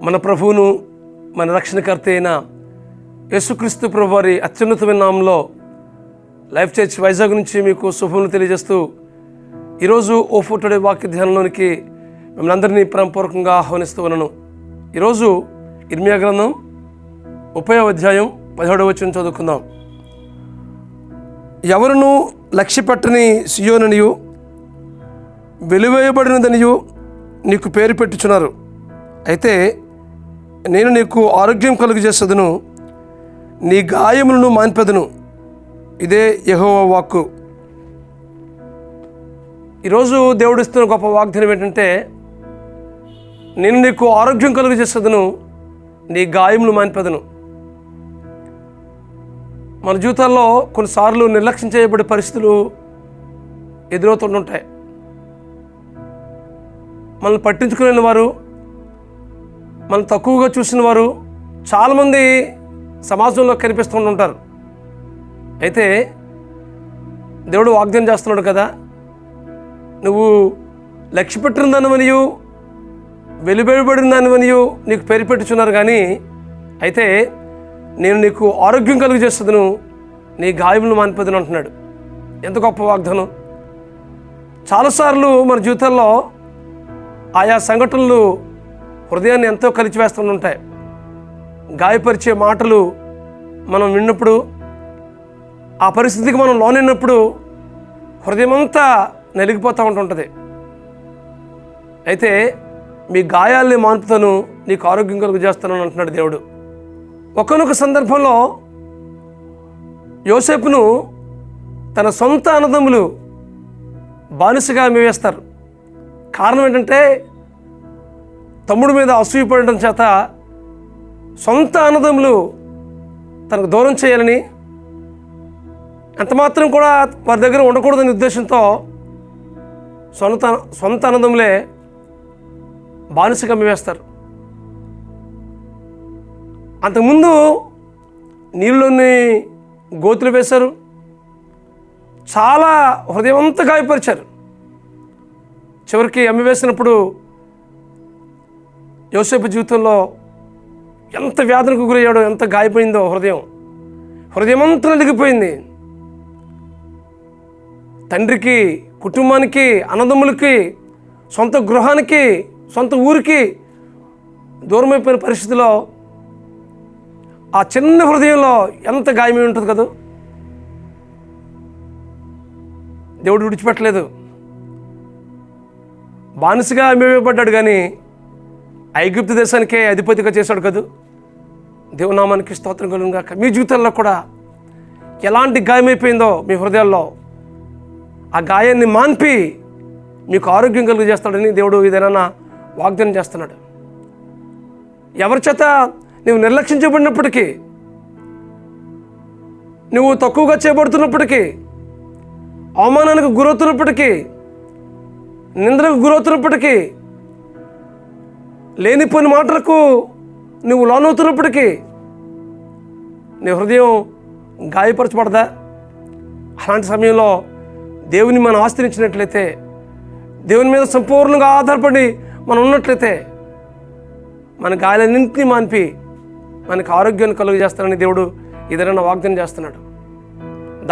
మన ప్రభువును మన రక్షణకర్త అయిన యేసుక్రీస్తు ప్రభు వారి అత్యున్నతమైన నామంలో లైఫ్ చర్చ్ వైజాగ్ నుంచి మీకు శుభములు తెలియజేస్తూ ఈరోజు ఓ ఫోటోడే వాక్య ధ్యానంలోనికి మిమ్మల్ని అందరినీ ప్రేమపూర్వకంగా ఆహ్వానిస్తూ ఉన్నాను. ఈరోజు ఇర్మియా గ్రంథం 30వ అధ్యాయం 17వ వచనం చదువుకుందాం. ఎవరును లక్ష్యపెట్టని సియోననియు వెలివేయబడినదనియు నీకు పేరు పెట్టుచున్నారు. అయితే నేను నీకు ఆరోగ్యం కలుగజేసేదను, నీ గాయములను మాన్పెదను. ఇదే యెహోవా వాక్కు. ఈరోజు దేవుడు ఇస్తున్న గొప్ప వాగ్దానం ఏంటంటే, నేను నీకు ఆరోగ్యం కలుగజేసేదను, నీ గాయములు మాన్పెదను. మన జీవితాల్లో కొన్నిసార్లు నిర్లక్ష్యం చేయబడే పరిస్థితులు ఎదురవుతుంటాయి. మనల్ని పట్టించుకునే వారు, మనం తక్కువగా చూసిన వారు చాలామంది సమాజంలో కనిపిస్తూ ఉంటారు. అయితే దేవుడు వాగ్దానం చేస్తున్నాడు కదా, నువ్వు లక్ష్య పెట్టిన దానివనియు వెలివేయబడిన దానివనియు నీకు పేరు పెట్టుచున్నారు. కానీ అయితే నేను నీకు ఆరోగ్యం కలుగజేసేదను, నీ గాయములను మాన్పెదను అంటున్నాడు. ఎంత గొప్ప వాగ్దానం! చాలాసార్లు మన జీవితాల్లో ఆయా సంఘటనలు హృదయాన్ని ఎంతో కలిచివేస్తూ ఉంటాయి. గాయపరిచే మాటలు మనం విన్నప్పుడు, ఆ పరిస్థితికి మనం లోనైనప్పుడు హృదయమంతా నలిగిపోతూ ఉంటుంటుంది. అయితే మీ గాయాల్ని మాన్పుతాను, నీకు ఆరోగ్యం కలుగజేస్తానని అంటున్నాడు దేవుడు. ఒకానొక సందర్భంలో యోసేపును తన సొంత అన్నదమ్ములు బానిసగా అమ్మివేస్తారు. కారణం ఏంటంటే, తమ్ముడి మీద అసూయపడడం చేత సొంత అన్నదమ్ములు తనకు దూరం చేయాలని, ఎంతమాత్రం కూడా వారి దగ్గర ఉండకూడదనే ఉద్దేశంతో సొంత అన్నదమ్ములే బానిసగా అమ్మివేస్తారు. అంతకుముందు నీళ్ళలోని గోతులు వేశారు, చాలా హృదయమంతా గాయపరిచారు. చివరికి అమ్మివేసినప్పుడు యోసేపు జీవితంలో ఎంత వ్యాధులకు గురయ్యాడో, ఎంత గాయపోయిందో హృదయమంతా నలిగిపోయింది. తండ్రికి, కుటుంబానికి, అన్నదమ్ములకి, సొంత గృహానికి, సొంత ఊరికి దూరమైపోయిన పరిస్థితిలో ఆ చిన్న హృదయంలో ఎంత గాయమై ఉంటుంది కదా. దేవుడు విడిచిపెట్టలేదు. బానిసగా అమ్మివేయబడ్డాడు, కానీ ఐగుప్తు దేశానికే అధిపతిగా చేశాడు కదా. దేవునామానికి స్తోత్రం కలుగును గాక. మీ జీవితాల్లో కూడా ఎలాంటి గాయమైపోయిందో మీ హృదయాల్లో, ఆ గాయాన్ని మాన్పి మీకు ఆరోగ్యం కలుగజేస్తాడని దేవుడు ఏదైనా వాగ్దానం చేస్తున్నాడు. ఎవరి చేత నువ్వు నిర్లక్ష్యించబడినప్పటికీ, నువ్వు తక్కువగా చేయబడుతున్నప్పటికీ, అవమానానికి గురవుతున్నప్పటికీ, నిందలకు గురవుతున్నప్పటికీ, లేనిపోయిన మాటలకు నువ్వు లోనవుతున్నప్పటికీ నీ హృదయం గాయపరచబడదా? అలాంటి సమయంలో దేవుని మనం ఆశ్రయించినట్లయితే, దేవుని మీద సంపూర్ణంగా ఆధారపడి మనం ఉన్నట్లయితే, మన గాయాలన్నింటినీ మాన్పి మనకు ఆరోగ్యాన్ని కలుగజేస్తానని దేవుడు ఏదైనా వాగ్దానం చేస్తున్నాడు.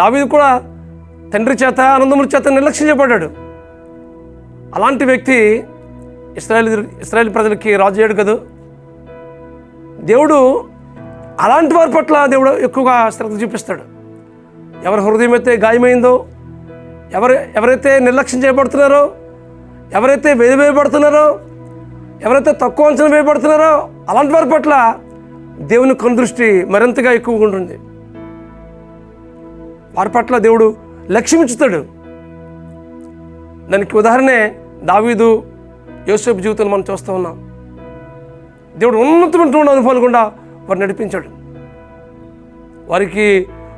దావీదు కూడా తండ్రి చేత, అన్నదమ్ముల చేత నిర్లక్ష్యం చేయబడ్డాడు. అలాంటి వ్యక్తి ఇశ్రాయేల్ ప్రజలకి రాజు అయ్యాడు కదా. దేవుడు అలాంటి వారి పట్ల దేవుడు ఎక్కువగా శ్రద్ధ చూపిస్తాడు. ఎవరి హృదయం అయితే గాయమైందో, ఎవరైతే నిర్లక్ష్యం చేయబడుతున్నారో, ఎవరైతే వెలివేయబడుతున్నారో, ఎవరైతే తక్కువ అంచనా వేయబడుతున్నారో, అలాంటి వారి పట్ల దేవుని కనుదృష్టి మరింతగా ఎక్కువగా ఉంటుంది. వారి పట్ల దేవుడు లక్ష్యం ఇచ్చుతాడు. దానికి ఉదాహరణే దావీదు, యోసేపు జీవితంలో మనం చూస్తూ ఉన్నాం. దేవుడు ఉన్నతమైన అనుభవాలు గుండా వారు నడిపించాడు. వారికి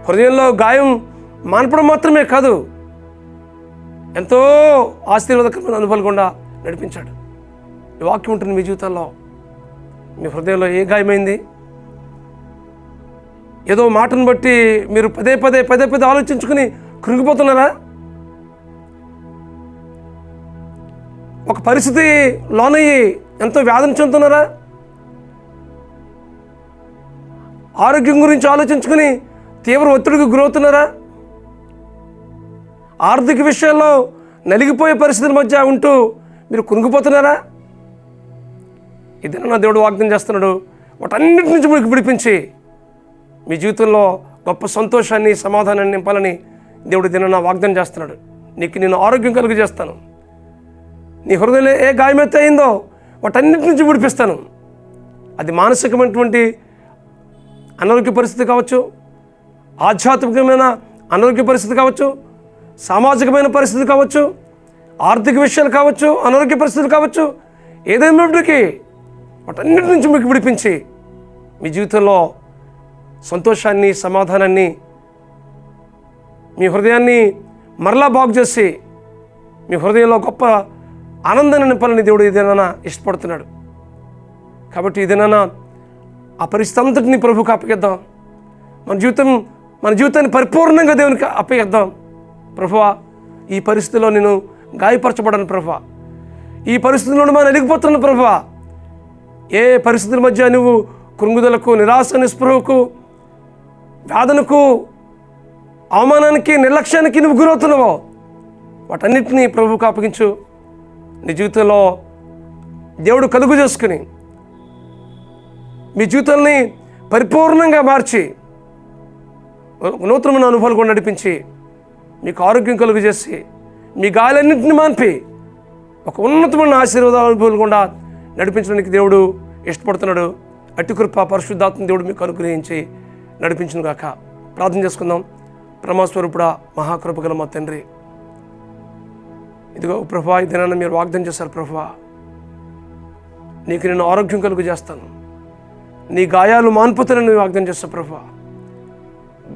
హృదయంలో గాయం మాన్పడం మాత్రమే కాదు, ఎంతో ఆశీర్వాదకరమైన అనుభవాలు గుండా నడిపించాడు. ఈ వాక్యం ఉంటుంది మీ జీవితాల్లో. మీ హృదయంలో ఏ గాయమైంది? ఏదో మాటను బట్టి మీరు పదే పదే ఆలోచించుకుని కృంగిపోతున్నారా? ఒక పరిస్థితి లోనయ్యి ఎంతో వ్యాధిని చెందుతున్నారా? ఆరోగ్యం గురించి ఆలోచించుకుని తీవ్ర ఒత్తిడికి గురవుతున్నారా? ఆర్థిక విషయాల్లో నలిగిపోయే పరిస్థితుల మధ్య ఉంటూ మీరు కునుకుపోతున్నారా? ఇదేనా దేవుడు వాగ్దానం చేస్తున్నాడు. వాటన్నిటి నుంచి మీకు విడిపించి మీ జీవితంలో గొప్ప సంతోషాన్ని, సమాధానాన్ని నింపాలని దేవుడు దినాన వాగ్దానం చేస్తున్నాడు. నేను ఆరోగ్యం కలుగు చేస్తాను. నీ హృదయంలో ఏ గాయమైతే అయిందో వాటన్నిటి నుంచి విడిపిస్తాను. అది మానసికమైనటువంటి అనారోగ్య పరిస్థితి కావచ్చు, ఆధ్యాత్మికమైన అనారోగ్య పరిస్థితి కావచ్చు, సామాజికమైన పరిస్థితి కావచ్చు, ఆర్థిక విషయాలు కావచ్చు, అనారోగ్య పరిస్థితులు కావచ్చు, ఏదైనప్పటికీ వాటన్నిటి నుంచి మీకు విడిపించి మీ జీవితంలో సంతోషాన్ని, సమాధానాన్ని, మీ హృదయాన్ని మరలా బాగు చేసి మీ హృదయంలో గొప్ప ఆనందాన్ని నింపాలని దేవుడు ఇదేనా ఇష్టపడుతున్నాడు. కాబట్టి ఇదేనా ఆ పరిస్థితి అంతటిని ప్రభువుకి అప్పగిద్దాం. మన జీవితాన్ని పరిపూర్ణంగా దేవునికి అప్పగిద్దాం. ప్రభువా, ఈ పరిస్థితిలో నేను గాయపరచబడను ప్రభువా, ఈ పరిస్థితిలో మనం నలిగిపోతున్నాను ప్రభువా, ఏ పరిస్థితుల మధ్య నువ్వు కృంగుదలకు, నిరాశ, నిస్పృహకు, వేదనకు, అవమానానికి, నిర్లక్ష్యానికి నువ్వు గురవుతున్నావో వాటన్నిటినీ ప్రభువుకు అప్పగించు. నీ జీవితంలో దేవుడు కలుగు చేసుకుని మీ జీవితాన్ని పరిపూర్ణంగా మార్చి నూతనమైన అనుభవాలు కూడా నడిపించి మీకు ఆరోగ్యం కలుగు చేసి మీ గాయాలన్నింటినీ మాన్పి ఒక ఉన్నతమైన ఆశీర్వాదాల అనుభవాలు కూడా నడిపించడానికి దేవుడు ఇష్టపడుతున్నాడు. అట్టి కృప పరిశుద్ధాత్మ దేవుడు మీకు అనుగ్రహించి నడిపించును గాక. ప్రార్థన చేసుకుందాం. ప్రమాస్వరూపుడా, మహాకృపగల మా తండ్రి, ఇదిగో ప్రభువా, ఈ దినాన్ని మీరు వాగ్దానం చేశారు ప్రభువా, నీకు నేను ఆరోగ్యం కలుగు చేస్తాను, నీ గాయాలు మాన్పుతానని వాగ్దానం చేస్తాను ప్రభువా.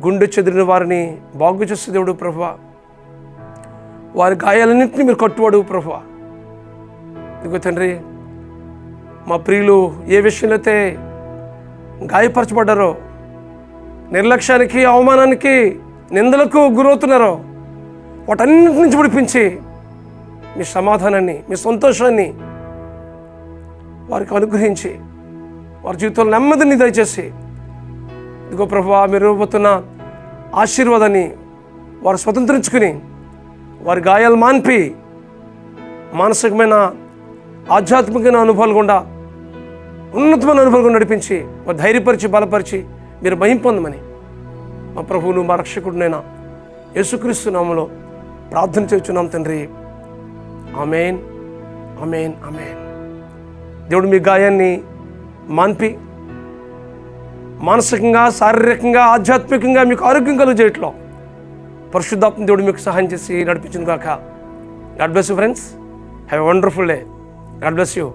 గుండె చెదిరిన వారిని బాగు చేసే దేవుడు ప్రభువా, వారి గాయాలన్నింటినీ మీరు కట్టువాడు ప్రభువా. ఇదిగో తండ్రి, మా ప్రియులు ఏ విషయంలో అయితే గాయపరచబడ్డారో, నిర్లక్ష్యానికి, అవమానానికి, నిందలకు గురవుతున్నారో వాటన్నింటి నుంచి విడిపించి మీ సమాధానాన్ని, మీ సంతోషాన్ని వారికి అనుగ్రహించి వారి జీవితంలో నెమ్మదిని దయచేసి ఇదిగో ప్రభువా, మీరు ఇవ్వబోతున్న ఆశీర్వాదాన్ని వారు స్వతంత్రించుకుని వారి గాయాలు మాన్పి మానసికమైన, ఆధ్యాత్మికమైన అనుభవాలు గుండా, ఉన్నతమైన అనుభవాలు గుండా నడిపించి వారు ధైర్యపరిచి, బలపరిచి మీరు మహిమ పొందమని మా ప్రభువును, మా రక్షకుడునైనా యేసుక్రీస్తు నామములో ప్రార్థన చేస్తున్నాం తండ్రి. ఆమేన్, ఆమేన్, ఆమేన్. దేవుడు మీ గాయాన్ని మాన్పి మానసికంగా, శారీరకంగా, ఆధ్యాత్మికంగా మీకు ఆరోగ్యం కలుగు చేయట్లో పరిశుద్ధాత్మ దేవుడు మీకు సహాయం చేసి నడిపించును గాక. God bless you friends. Have a wonderful day. God bless you.